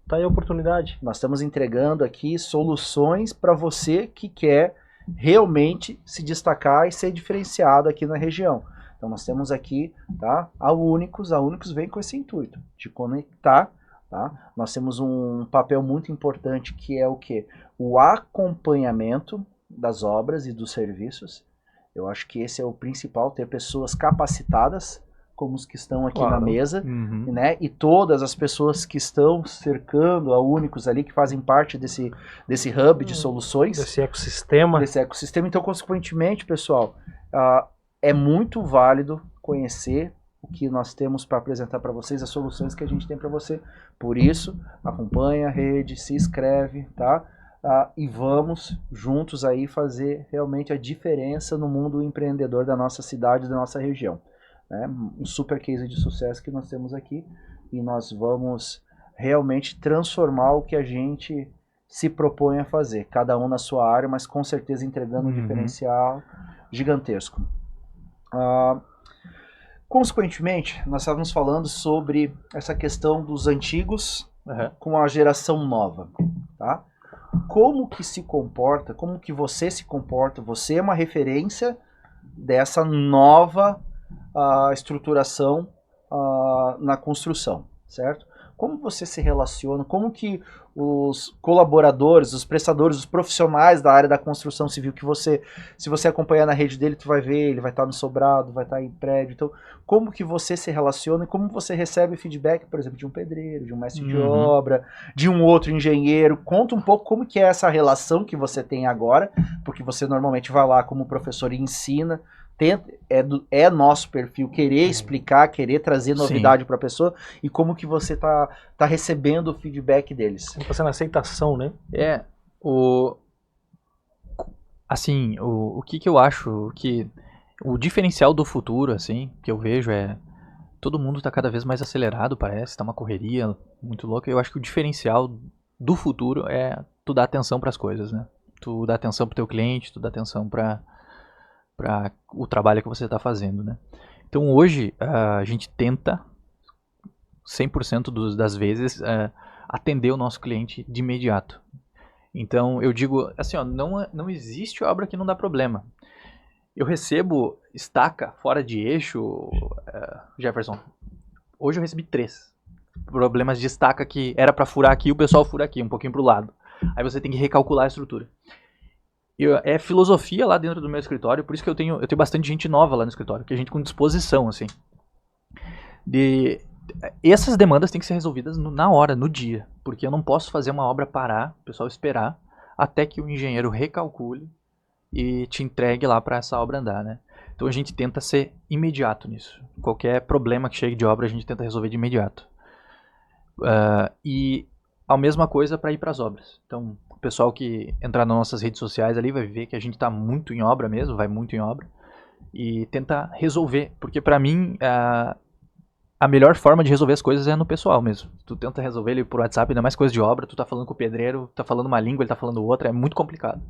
tá aí a oportunidade. Nós estamos entregando aqui soluções para você que quer realmente se destacar e ser diferenciado aqui na região. Então nós temos aqui, tá, a Únicos vem com esse intuito de conectar, tá? Nós temos um papel muito importante que é o quê? O acompanhamento das obras e dos serviços. Eu acho que esse é o principal, ter pessoas capacitadas como os que estão aqui na mesa, né? E todas as pessoas que estão cercando a Únicos ali, que fazem parte desse hub de soluções. Desse ecossistema. Então, consequentemente, pessoal, é muito válido conhecer o que nós temos para apresentar para vocês, as soluções que a gente tem para você. Por isso, acompanha a rede, se inscreve, tá? E vamos juntos aí fazer realmente a diferença no mundo empreendedor da nossa cidade, da nossa região. Um super case de sucesso que nós temos aqui e nós vamos realmente transformar o que a gente se propõe a fazer, cada um na sua área, mas com certeza entregando um diferencial gigantesco. Consequentemente, nós estávamos falando sobre essa questão dos antigos com a geração nova, tá? Como que se comporta, como que você se comporta, você é uma referência dessa nova estruturação na construção, certo? como você se relaciona, como que os colaboradores, os prestadores, os profissionais da área da construção civil, que você, se você acompanhar na rede dele, tu vai ver, ele vai estar no sobrado, vai estar em prédio, então como que você se relaciona e como você recebe feedback, por exemplo, de um pedreiro, de um mestre de obra, de um outro engenheiro, conta um pouco como que é essa relação que você tem agora, porque você normalmente vai lá como professor e ensina, é nosso perfil querer explicar, querer trazer novidade para a pessoa, e como que você tá recebendo o feedback deles. Tá sendo aceitação, né? O que eu acho que o diferencial do futuro, assim, que eu vejo todo mundo tá cada vez mais acelerado, parece, tá uma correria muito louca. Eu acho que o diferencial do futuro é tu dar atenção para as coisas, né? Tu dá atenção pro teu cliente, tu dá atenção para o trabalho que você está fazendo, né? Então hoje a gente tenta 100% das vezes atender o nosso cliente de imediato. Então eu digo assim, ó, não existe obra que não dá problema. Eu recebo estaca fora de eixo, Jefferson. Hoje eu recebi 3 problemas de estaca que era para furar aqui, o pessoal fura aqui, um pouquinho pro lado. Aí você tem que recalcular a estrutura. É filosofia lá dentro do meu escritório, por isso que eu tenho bastante gente nova lá no escritório, que a gente com disposição, assim. Essas demandas têm que ser resolvidas na hora, no dia, porque eu não posso fazer uma obra parar, o pessoal esperar, até que o engenheiro recalcule e te entregue lá para essa obra andar, né? Então a gente tenta ser imediato nisso. Qualquer problema que chegue de obra, a gente tenta resolver de imediato. E a mesma coisa para ir para as obras. Então, o pessoal que entrar nas nossas redes sociais ali vai ver que a gente está muito em obra mesmo, vai muito em obra, e tenta resolver, porque para mim a melhor forma de resolver as coisas é no pessoal mesmo. Tu tenta resolver ele por WhatsApp, ainda mais coisa de obra, tu tá falando com o pedreiro, tá falando uma língua, ele tá falando outra, é muito complicado.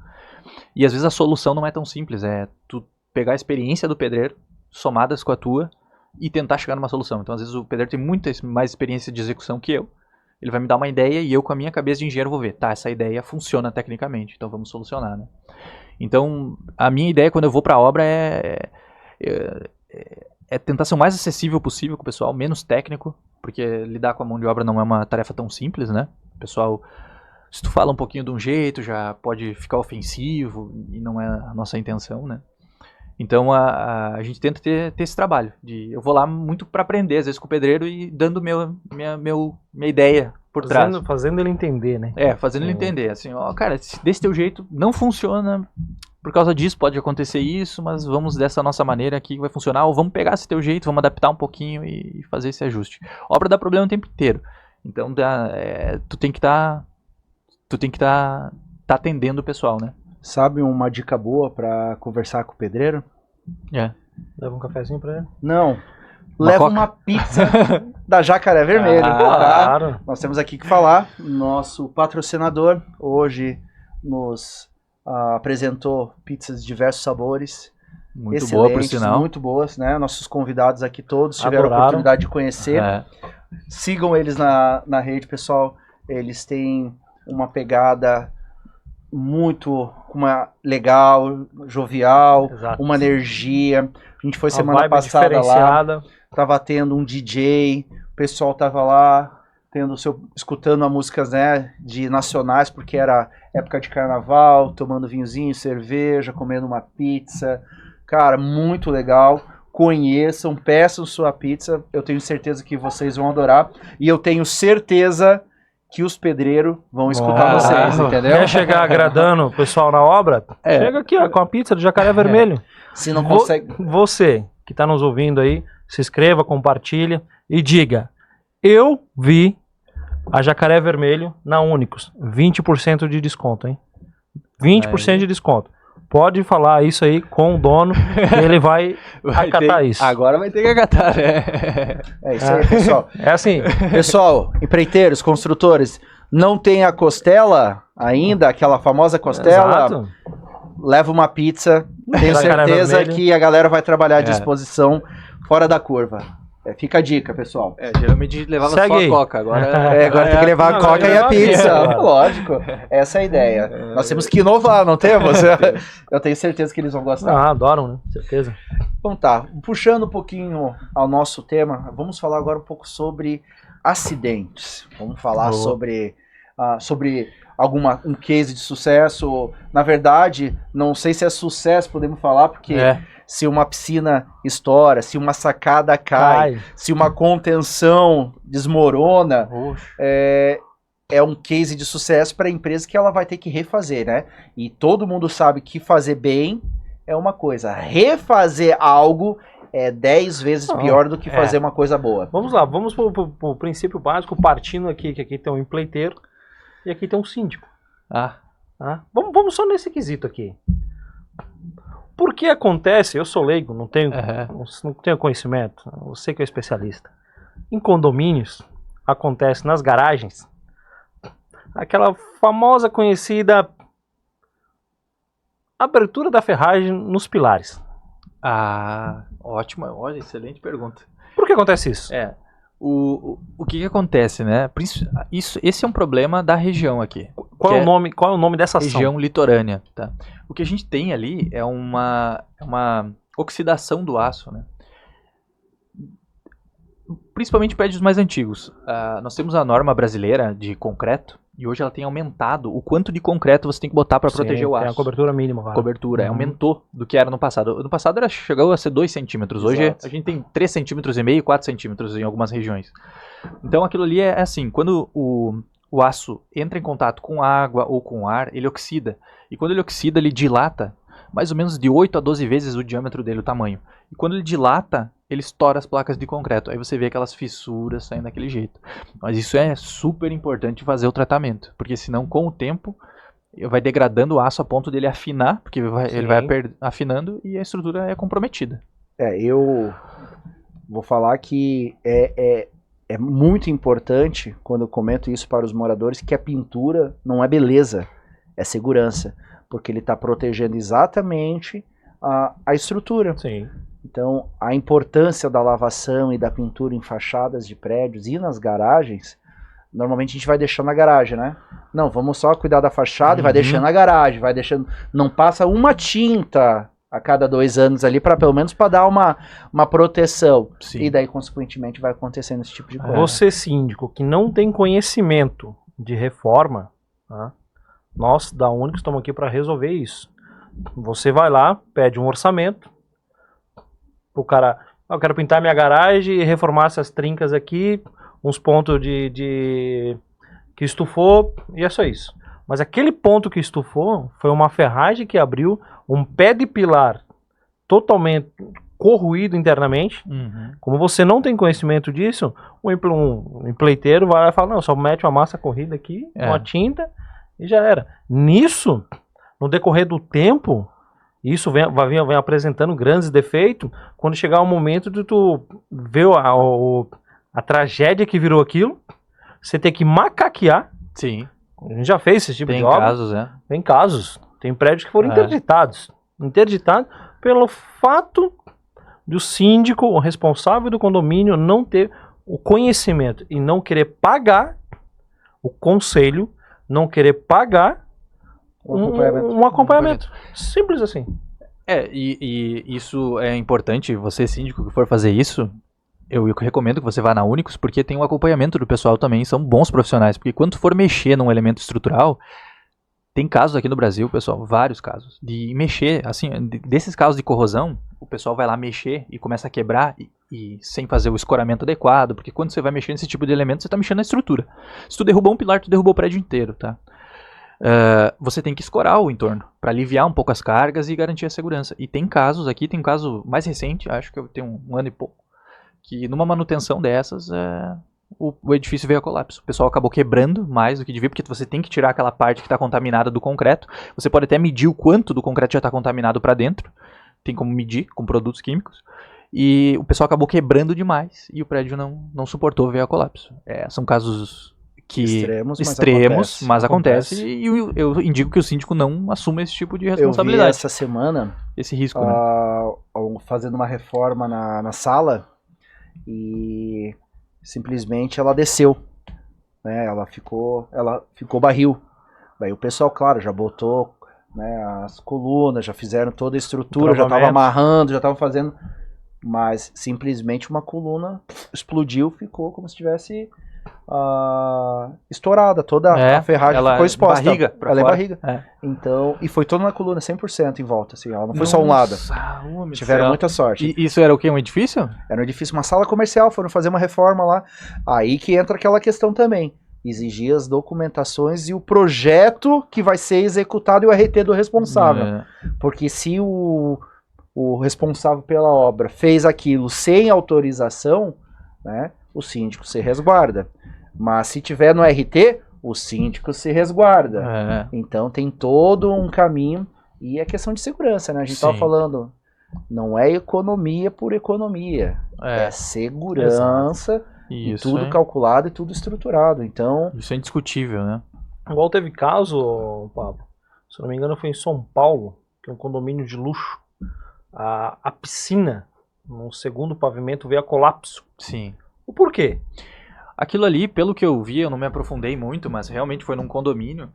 E às vezes a solução não é tão simples, é tu pegar a experiência do pedreiro, somadas com a tua, e tentar chegar numa solução. Então às vezes o pedreiro tem muito mais experiência de execução que eu, ele vai me dar uma ideia e eu com a minha cabeça de engenheiro vou ver, tá, essa ideia funciona tecnicamente, então vamos solucionar, né? Então a minha ideia quando eu vou pra obra é tentar ser o mais acessível possível com o pessoal, menos técnico, porque lidar com a mão de obra não é uma tarefa tão simples, né? O pessoal, se tu fala um pouquinho de um jeito, já pode ficar ofensivo, e não é a nossa intenção, né? Então a gente tenta ter esse trabalho. Eu vou lá muito para aprender, às vezes com o pedreiro e dando minha ideia por trás. Fazendo ele entender, né? Fazendo ele entender. Assim, ó, cara, desse teu jeito não funciona, por causa disso pode acontecer isso, mas vamos dessa nossa maneira aqui que vai funcionar, ou vamos pegar esse teu jeito, vamos adaptar um pouquinho e fazer esse ajuste. Obra dá problema o tempo inteiro. Então tu tem que estar atendendo o pessoal, né? Sabe uma dica boa pra conversar com o pedreiro? Leva um cafezinho pra ele? Não. Leva uma pizza da Jacaré Vermelho. Claro. Nós temos aqui que falar. Nosso patrocinador hoje nos apresentou pizzas de diversos sabores. Muito boa, por sinal. Muito boas, né? Nossos convidados aqui todos tiveram a oportunidade de conhecer. Sigam eles na rede, pessoal. Eles têm uma pegada muito legal, jovial, uma energia. A gente foi semana passada lá, tava tendo um DJ, o pessoal tava lá escutando músicas, né, de nacionais, porque era época de carnaval, tomando vinhozinho, cerveja, comendo uma pizza. Cara, muito legal. Conheçam, peçam sua pizza. Eu tenho certeza que vocês vão adorar. E eu tenho certeza que os pedreiros vão escutar vocês, entendeu? Quer chegar agradando o pessoal na obra? Chega aqui, ó, com a pizza do Jacaré Vermelho. Se não consegue... Você que está nos ouvindo aí, se inscreva, compartilha e diga, eu vi a Jacaré Vermelho na Únicos. 20% de desconto, hein? 20% de desconto. Pode falar isso aí com o dono, que ele vai acatar isso. Agora vai ter que acatar, né? É isso aí, pessoal. É assim. Pessoal, empreiteiros, construtores, não tem a costela ainda, aquela famosa costela? Exato. Leva uma pizza. Tenho certeza que a galera vai trabalhar à disposição, fora da curva. Fica a dica, pessoal. Geralmente levava só a coca. Agora tem que levar a coca e a pizza. Lógico. Essa é a ideia. Nós temos que inovar, não temos? Eu tenho certeza que eles vão gostar. Adoram, né? Certeza. Então tá, puxando um pouquinho ao nosso tema, vamos falar agora um pouco sobre acidentes. Vamos falar sobre um case de sucesso. Na verdade, não sei se é sucesso, podemos falar, porque se uma piscina estoura, se uma sacada cai, se uma contenção desmorona, é um case de sucesso para a empresa que ela vai ter que refazer, né? E todo mundo sabe que fazer bem é uma coisa, refazer algo é 10 vezes pior do que fazer uma coisa boa. Vamos lá, vamos pro princípio básico, partindo aqui, que aqui tem um empreiteiro e aqui tem um síndico. Vamos só nesse quesito aqui. Por que acontece, eu sou leigo, não tenho conhecimento, você que é especialista, em condomínios, acontece nas garagens, aquela famosa conhecida abertura da ferragem nos pilares. Ótima, olha, excelente pergunta. Por que acontece isso? O que acontece, né? Esse é um problema da região aqui. Qual é o nome dessa ação? Região litorânea, tá? O que a gente tem ali é uma oxidação do aço, né? Principalmente prédios mais antigos. Nós temos a norma brasileira de concreto e hoje ela tem aumentado o quanto de concreto você tem que botar para proteger o aço. Tem a cobertura mínima. Claro. Cobertura, aumentou do que era no passado. No passado chegou a ser 2 centímetros. Hoje a gente tem 3,5 centímetros, 4 centímetros em algumas regiões. Então aquilo ali é assim, quando o aço entra em contato com água ou com ar, ele oxida. E quando ele oxida, ele dilata mais ou menos de 8 a 12 vezes o diâmetro dele, o tamanho. E quando ele dilata, ele estoura as placas de concreto. Aí você vê aquelas fissuras saindo daquele jeito. Mas isso é super importante fazer o tratamento, porque senão com o tempo vai degradando o aço a ponto dele afinar, porque ele vai afinando e a estrutura é comprometida. Eu vou falar que é muito importante, quando eu comento isso para os moradores, que a pintura não é beleza, é segurança. Porque ele está protegendo exatamente a estrutura. Sim. Então, a importância da lavação e da pintura em fachadas de prédios e nas garagens, normalmente a gente vai deixando na garagem, né? Não, vamos só cuidar da fachada e vai deixando na garagem, vai deixando... Não passa uma tinta a cada 2 anos ali, pelo menos para dar uma proteção. Sim. E daí, consequentemente, vai acontecendo esse tipo de coisa. Você, síndico, que não tem conhecimento de reforma, nós da Únicos estamos aqui para resolver isso. Você vai lá, pede um orçamento, o cara, eu quero pintar minha garagem e reformar essas trincas aqui, uns pontos que estufou, e é só isso. Mas aquele ponto que estufou foi uma ferragem que abriu um pé de pilar totalmente corroído internamente. Como você não tem conhecimento disso, um empreiteiro vai lá e fala, não, só mete uma massa corrida aqui, uma tinta, e já era. Nisso, no decorrer do tempo, isso vem apresentando grandes defeitos. Quando chegar o momento de tu ver a tragédia que virou aquilo, você tem que macaquear. Sim. A gente já fez esse tipo de obra. Tem casos, né? Tem casos. Tem prédios que foram interditados. Interditados pelo fato do síndico, o responsável do condomínio, não ter o conhecimento e não querer pagar o conselho, não querer pagar um acompanhamento. Simples assim. E isso é importante, você síndico que for fazer isso, eu recomendo que você vá na Únicos, porque tem um acompanhamento do pessoal também, são bons profissionais, porque quando tu for mexer num elemento estrutural, tem casos aqui no Brasil, pessoal, vários casos, de mexer, assim, desses casos de corrosão, o pessoal vai lá mexer e começa a quebrar e sem fazer o escoramento adequado, porque quando você vai mexer nesse tipo de elemento, você está mexendo na estrutura. Se tu derrubou um pilar, tu derrubou o prédio inteiro, tá? Você tem que escorar o entorno, para aliviar um pouco as cargas e garantir a segurança. E tem casos aqui, tem um caso mais recente, acho que eu tenho um ano e pouco, que numa manutenção dessas, o edifício veio a colapso. O pessoal acabou quebrando mais do que devia, porque você tem que tirar aquela parte que está contaminada do concreto. Você pode até medir o quanto do concreto já está contaminado para dentro. Tem como medir com produtos químicos. E o pessoal acabou quebrando demais e o prédio não suportou, veio a colapso. São casos extremos, mas acontece. E eu indico que o síndico não assuma esse tipo de responsabilidade. Eu vi essa semana esse risco, né? Fazendo uma reforma na sala e simplesmente ela desceu, né? Ela ficou barril. Daí o pessoal, claro, já botou, né, as colunas, já fizeram toda a estrutura, já estava amarrando, já estava fazendo, mas simplesmente uma coluna explodiu, ficou como se tivesse estourada, toda a ferragem ela ficou exposta. Barriga pra ela fora. é barriga. Então, e foi toda na coluna, 100% em volta, assim, ela não foi só um lado. Tiveram muita sorte. E isso era o quê? Um edifício? Era um edifício, uma sala comercial, foram fazer uma reforma lá. Aí que entra aquela questão também. Exigir as documentações e o projeto que vai ser executado e o RT do responsável. Porque se o responsável pela obra fez aquilo sem autorização, né, o síndico se resguarda. Mas se tiver no RT, o síndico se resguarda. Então tem todo um caminho e é questão de segurança, né? A gente estava falando, não é economia por economia, é segurança, e tudo calculado e tudo estruturado. Então isso é indiscutível, né? Igual teve caso, Pablo, se não me engano foi em São Paulo, que é um condomínio de luxo, a piscina no segundo pavimento veio a colapso. Sim. O porquê? Aquilo ali, pelo que eu vi, eu não me aprofundei muito, mas realmente foi num condomínio.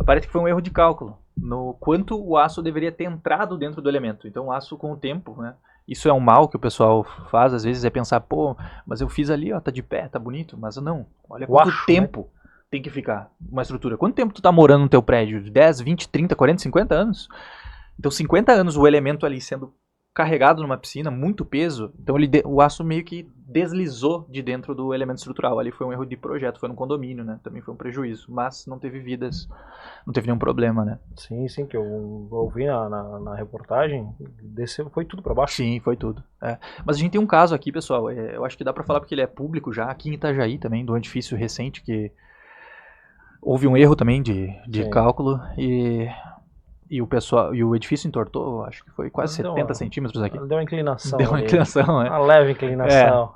Parece que foi um erro de cálculo no quanto o aço deveria ter entrado dentro do elemento. Então o aço com o tempo, né? Isso é um mal que o pessoal faz, às vezes é pensar, pô, mas eu fiz ali, ó, tá de pé, tá bonito, mas não. Olha quanto tempo tem que ficar uma estrutura. Quanto tempo tu tá morando no teu prédio? 10, 20, 30, 40, 50 anos? Então 50 anos o elemento ali sendo carregado numa piscina, muito peso, então o aço meio que deslizou de dentro do elemento estrutural. Ali foi um erro de projeto, foi no condomínio, né? Também foi um prejuízo, mas não teve vidas, não teve nenhum problema, né? Sim, que eu ouvi na reportagem, desceu, foi tudo para baixo. Sim, foi tudo. Mas a gente tem um caso aqui, pessoal, eu acho que dá para falar porque ele é público já, aqui em Itajaí também, do edifício recente, que houve um erro também de cálculo e o pessoal, e o edifício entortou, acho que foi quase 70 centímetros aqui. Deu uma inclinação. Deu uma inclinação, Uma leve inclinação.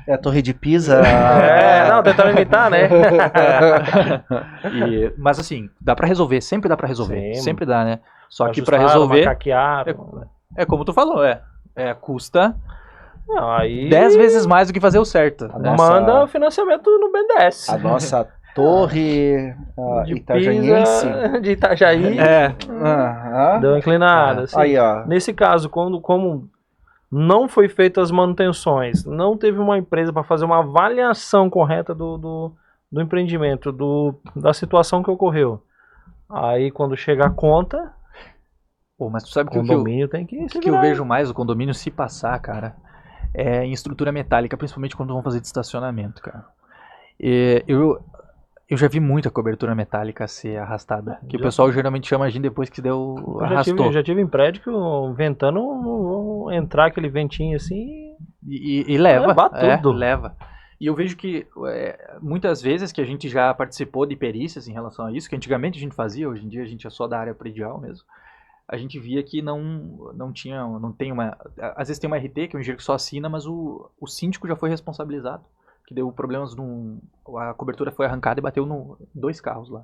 É a Torre de Pisa. Não, tentando imitar, né? Mas assim, dá pra resolver, sempre dá pra resolver. Sim. Sempre dá, né? Só que pra resolver. É como tu falou, custa aí 10 vezes mais do que fazer o certo. Manda financiamento no BNDES. A nossa Torre de Itajaiense. De Itajaí. Deu uma inclinada. Assim. Aí, ó. Nesse caso, como não foi feitas as manutenções, não teve uma empresa para fazer uma avaliação correta do empreendimento, da situação que ocorreu. Aí, quando chega a conta, mas tu sabe que o condomínio tem que eu vejo mais o condomínio se passar, cara, é em estrutura metálica, principalmente quando vão fazer de estacionamento, cara. Eu já vi muita cobertura metálica ser arrastada. Que o pessoal geralmente chama a gente depois que arrastou. Eu já tive em prédio que o ventando entrar aquele ventinho assim e leva. Tudo. Leva. E eu vejo que muitas vezes que a gente já participou de perícias em relação a isso, que antigamente a gente fazia, hoje em dia a gente é só da área predial mesmo, a gente via que não tem uma... Às vezes tem uma RT, que é um engenheiro que só assina, mas o síndico já foi responsabilizado. Que deu problemas a cobertura foi arrancada e bateu em 2 carros lá.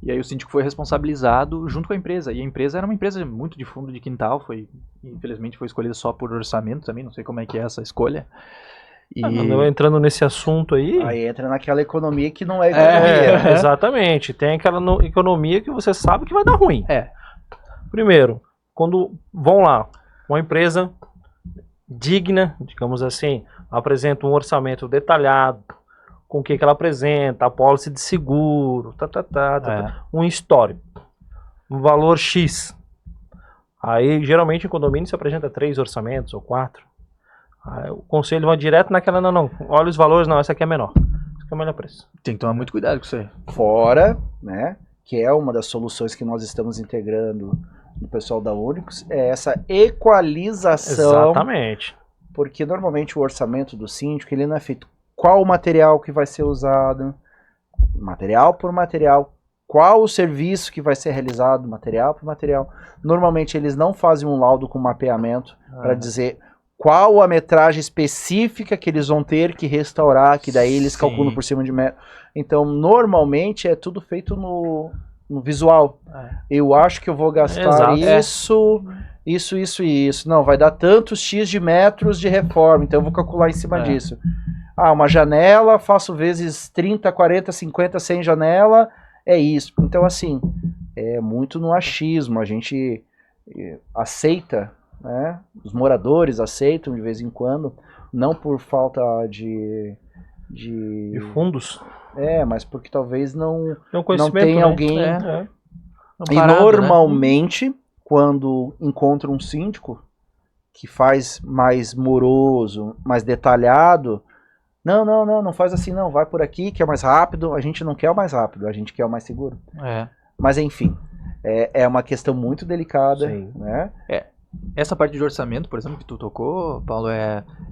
E aí o síndico foi responsabilizado junto com a empresa. E a empresa era uma empresa muito de fundo de quintal, infelizmente foi escolhida só por orçamento também, não sei como é que é essa escolha. Entrando nesse assunto aí... Aí entra naquela economia que não é economia. Né? Exatamente, tem aquela economia que você sabe que vai dar ruim. Primeiro, quando vão lá, uma empresa digna, digamos assim, apresenta um orçamento detalhado, com o que ela apresenta, a pólice de seguro, um histórico, um valor X. Aí, geralmente, em condomínio se apresenta 3 orçamentos ou 4. Aí, o conselho vai direto naquela, não, olha os valores, não, essa aqui é menor. Essa aqui é o melhor preço. Tem que tomar muito cuidado com isso aí. Fora, né, que é uma das soluções que nós estamos integrando no pessoal da Únicos, é essa equalização. Exatamente. Porque normalmente o orçamento do síndico, ele não é feito qual o material que vai ser usado, material por material, qual o serviço que vai ser realizado, material por material. Normalmente eles não fazem um laudo com mapeamento para dizer qual a metragem específica que eles vão ter que restaurar, que daí eles calculam por cima de metro. Então, normalmente é tudo feito no visual. Eu acho que eu vou gastar isso... Isso. Não, vai dar tantos X de metros de reforma, então eu vou calcular em cima disso. Uma janela, faço vezes 30, 40, 50, 100 janela, é isso. Então, assim, é muito no achismo, a gente aceita, né? Os moradores aceitam de vez em quando, não por falta de de fundos. Mas porque talvez não conhecimento, tem né? alguém... E normalmente, quando encontra um síndico que faz mais moroso, mais detalhado, não faz assim não, vai por aqui que é mais rápido, a gente não quer o mais rápido, a gente quer o mais seguro. Mas enfim, é uma questão muito delicada, né? Essa parte de orçamento, por exemplo, que tu tocou, Paulo,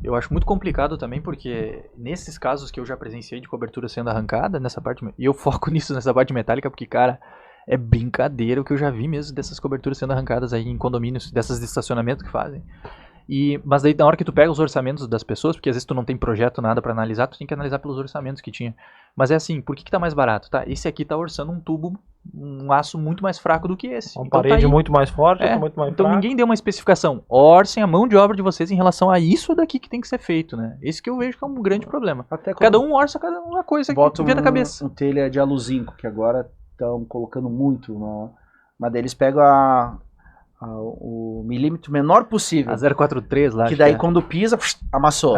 eu acho muito complicado também, porque nesses casos que eu já presenciei de cobertura sendo arrancada, nessa parte, e eu foco nisso, nessa parte metálica, porque, cara, é brincadeira o que eu já vi mesmo dessas coberturas sendo arrancadas aí em condomínios, dessas de estacionamento que fazem. Mas daí na hora que tu pega os orçamentos das pessoas, porque às vezes tu não tem projeto, nada pra analisar, tu tem que analisar pelos orçamentos que tinha. Mas é assim, por que tá mais barato? Tá, esse aqui tá orçando um tubo, um aço muito mais fraco do que esse. Uma parede muito mais forte, muito mais então fraca. Ninguém deu uma especificação. Orcem a mão de obra de vocês em relação a isso daqui que tem que ser feito, né? Esse que eu vejo que é um grande problema. Cada um orça cada uma coisa que vê na cabeça. Um telha de aluzinco, que agora estão colocando muito, mas daí eles pegam o milímetro menor possível. A 043 lá. Que daí quando pisa, amassou.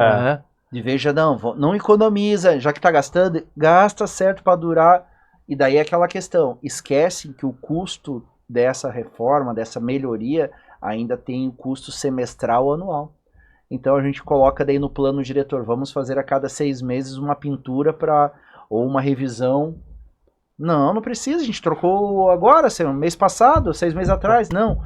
De veja, não economiza, já que tá gastando, gasta certo para durar. E daí é aquela questão, esquece que o custo dessa reforma, dessa melhoria, ainda tem o custo semestral anual. Então a gente coloca daí no plano diretor, vamos fazer a cada 6 meses uma pintura ou uma revisão. Não precisa, a gente trocou agora, mês passado, 6 meses atrás, não.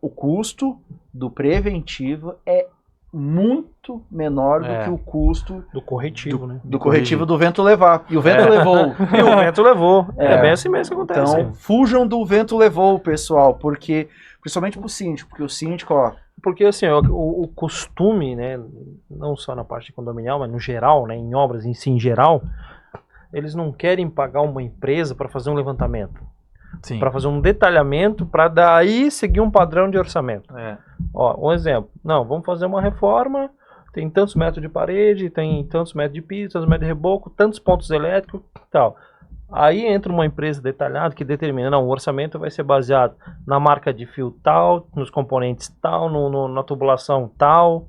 O custo do preventivo é muito menor do que o custo do corretivo, né? Do corretivo do vento levar. E o vento levou. E o vento levou. É bem assim mesmo que acontece. Então, fujam do vento levou, pessoal, porque, principalmente pro síndico, porque o síndico, Porque assim, o costume, né, não só na parte condominial, mas no geral, né, em obras em geral, eles não querem pagar uma empresa para fazer um levantamento. Para fazer um detalhamento, para daí seguir um padrão de orçamento. Um exemplo. Não, vamos fazer uma reforma, tem tantos metros de parede, tem tantos metros de piso, tantos metros de reboco, tantos pontos elétricos e tal. Aí entra uma empresa detalhada que determina, o orçamento vai ser baseado na marca de fio tal, nos componentes tal, na tubulação tal,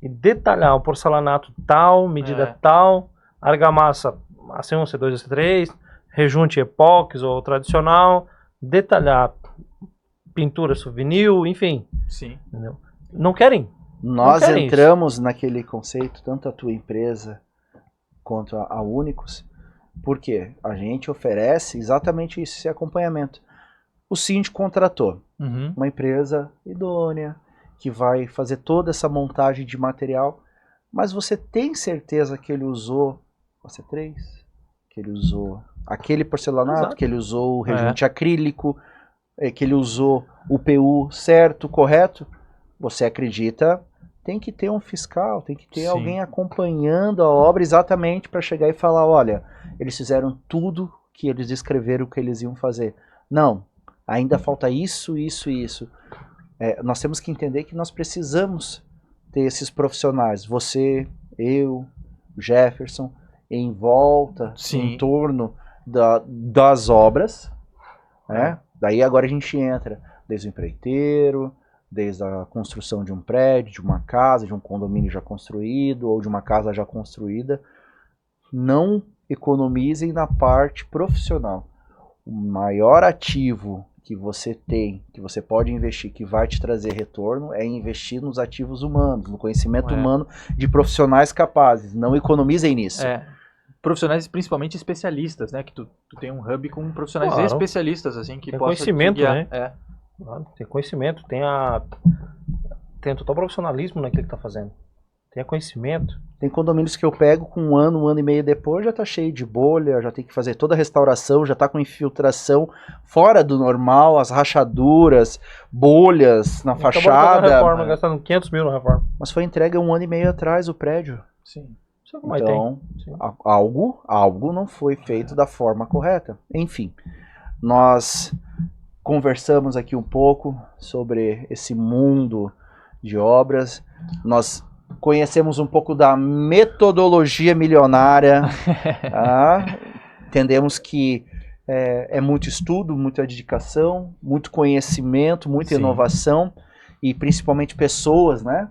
e detalhar o porcelanato tal, medida tal, argamassa AC1, C2, AC3, rejunte epox ou tradicional, detalhar pintura souvenir, enfim. Sim. Entendeu? Não querem. Nós entramos naquele conceito, tanto a tua empresa quanto a Únicos, porque a gente oferece exatamente isso, esse acompanhamento. O síndico contratou uma empresa idônea, que vai fazer toda essa montagem de material, mas você tem certeza que ele usou o AC3? Que ele usou aquele porcelanato, que ele usou o rejunte acrílico, que ele usou o PU certo, correto? Você acredita, tem que ter um fiscal, tem que ter alguém acompanhando a obra exatamente para chegar e falar, olha, eles fizeram tudo que eles descreveram que eles iam fazer. Não, ainda falta isso, isso e isso. Nós temos que entender que nós precisamos ter esses profissionais. Você, eu, Jefferson, em volta, em torno das obras, né? Daí agora a gente entra desde o empreiteiro, desde a construção de um prédio, de uma casa, de um condomínio já construído ou de uma casa já construída. Não economizem na parte profissional. O maior ativo que você tem, que você pode investir, que vai te trazer retorno, é investir nos ativos humanos, no conhecimento humano de profissionais capazes. Não economizem nisso. Profissionais principalmente especialistas, né? Que tu tem um hub com profissionais especialistas, assim, que tem possam conhecimento, né? Tem conhecimento, tem total profissionalismo naquilo que tá fazendo. Tem conhecimento. Tem condomínios que eu pego com um ano e meio depois, já tá cheio de bolha, já tem que fazer toda a restauração, já tá com infiltração fora do normal, as rachaduras, bolhas na fachada. Reforma, gastando 500 mil na reforma. Mas foi entregue 1 ano e meio atrás o prédio. Sim. Então, algo não foi feito da forma correta. Enfim, nós conversamos aqui um pouco sobre esse mundo de obras. Nós conhecemos um pouco da metodologia milionária. Entendemos que é muito estudo, muita dedicação, muito conhecimento, muita inovação e principalmente pessoas, né?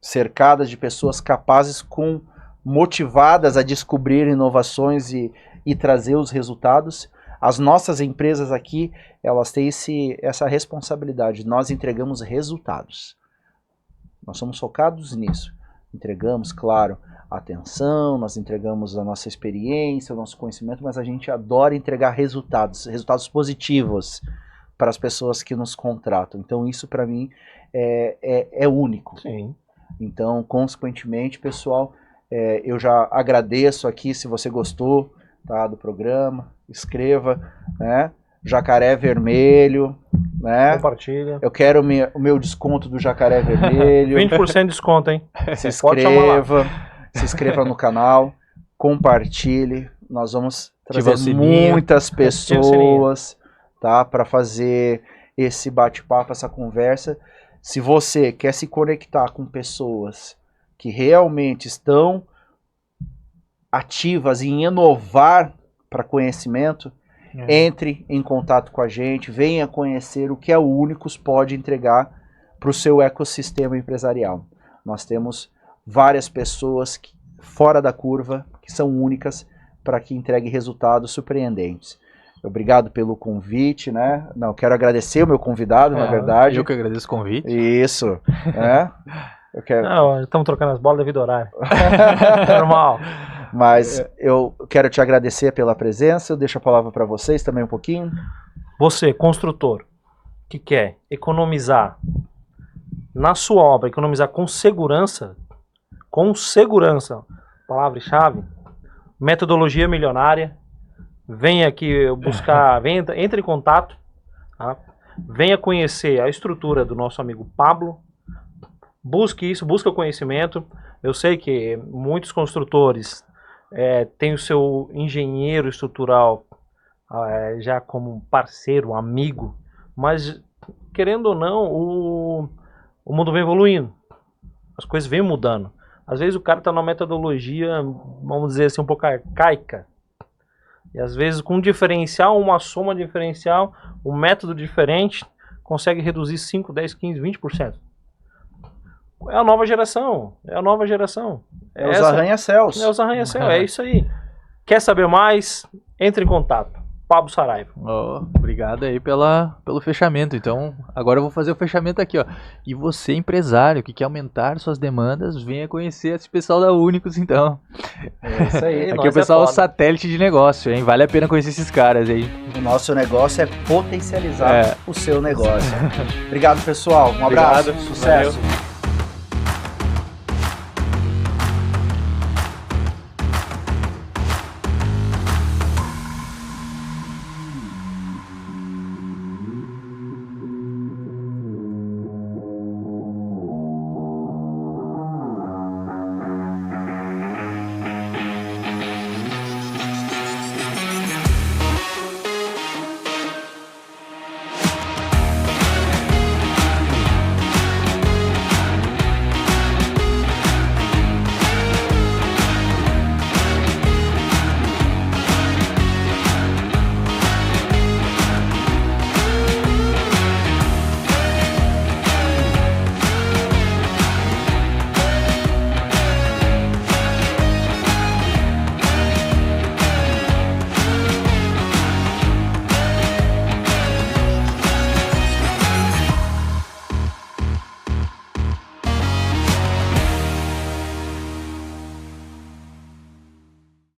Cercadas de pessoas capazes com motivadas a descobrir inovações e trazer os resultados. As nossas empresas aqui, elas têm essa responsabilidade. Nós entregamos resultados. Nós somos focados nisso. Entregamos, claro, a atenção, nós entregamos a nossa experiência, o nosso conhecimento, mas a gente adora entregar resultados positivos para as pessoas que nos contratam. Então isso para mim é único. Sim. Então, consequentemente, pessoal, eu já agradeço aqui se você gostou, tá, do programa, escreva, né? Jacaré Vermelho, né? Compartilha. Eu quero o meu desconto do Jacaré Vermelho. 20% de desconto, hein? Se inscreva no canal, compartilhe. Nós vamos trazer muitas pessoas, tá, para fazer esse bate-papo, essa conversa. Se você quer se conectar com pessoas que realmente estão ativas em inovar para conhecimento, entre em contato com a gente, venha conhecer o que a Únicos pode entregar para o seu ecossistema empresarial. Nós temos várias pessoas fora da curva, que são únicas, para que entreguem resultados surpreendentes. Obrigado pelo convite, né? Não, quero agradecer o meu convidado, na verdade. Eu que agradeço o convite. Isso, né? Não, estamos trocando as bolas devido ao horário. Normal. Mas eu quero te agradecer pela presença, eu deixo a palavra para vocês também um pouquinho. Você, construtor, que quer economizar na sua obra, economizar com segurança, palavra-chave, metodologia milionária, venha aqui buscar, entre em contato, tá? Venha conhecer a estrutura do nosso amigo Pablo, busque isso, busque o conhecimento. Eu sei que muitos construtores têm o seu engenheiro estrutural já como parceiro, amigo, mas querendo ou não, o mundo vem evoluindo, as coisas vêm mudando. Às vezes o cara está numa metodologia, vamos dizer assim, um pouco arcaica, e às vezes com um diferencial, uma soma diferencial, um método diferente, consegue reduzir 5, 10, 15, 20%. É a nova geração, É os arranha-céus. É os arranha-céus, é isso aí. Quer saber mais? Entre em contato. Pablo Saraiva. Obrigado aí pelo fechamento. Então, agora eu vou fazer o fechamento aqui, ó. E você, empresário, que quer aumentar suas demandas, venha conhecer esse pessoal da Únicos, então. É isso aí. Aqui é o pessoal satélite de negócio, hein? Vale a pena conhecer esses caras aí. O nosso negócio é potencializar o seu negócio. Obrigado, pessoal. Um abraço. Sucesso. Valeu.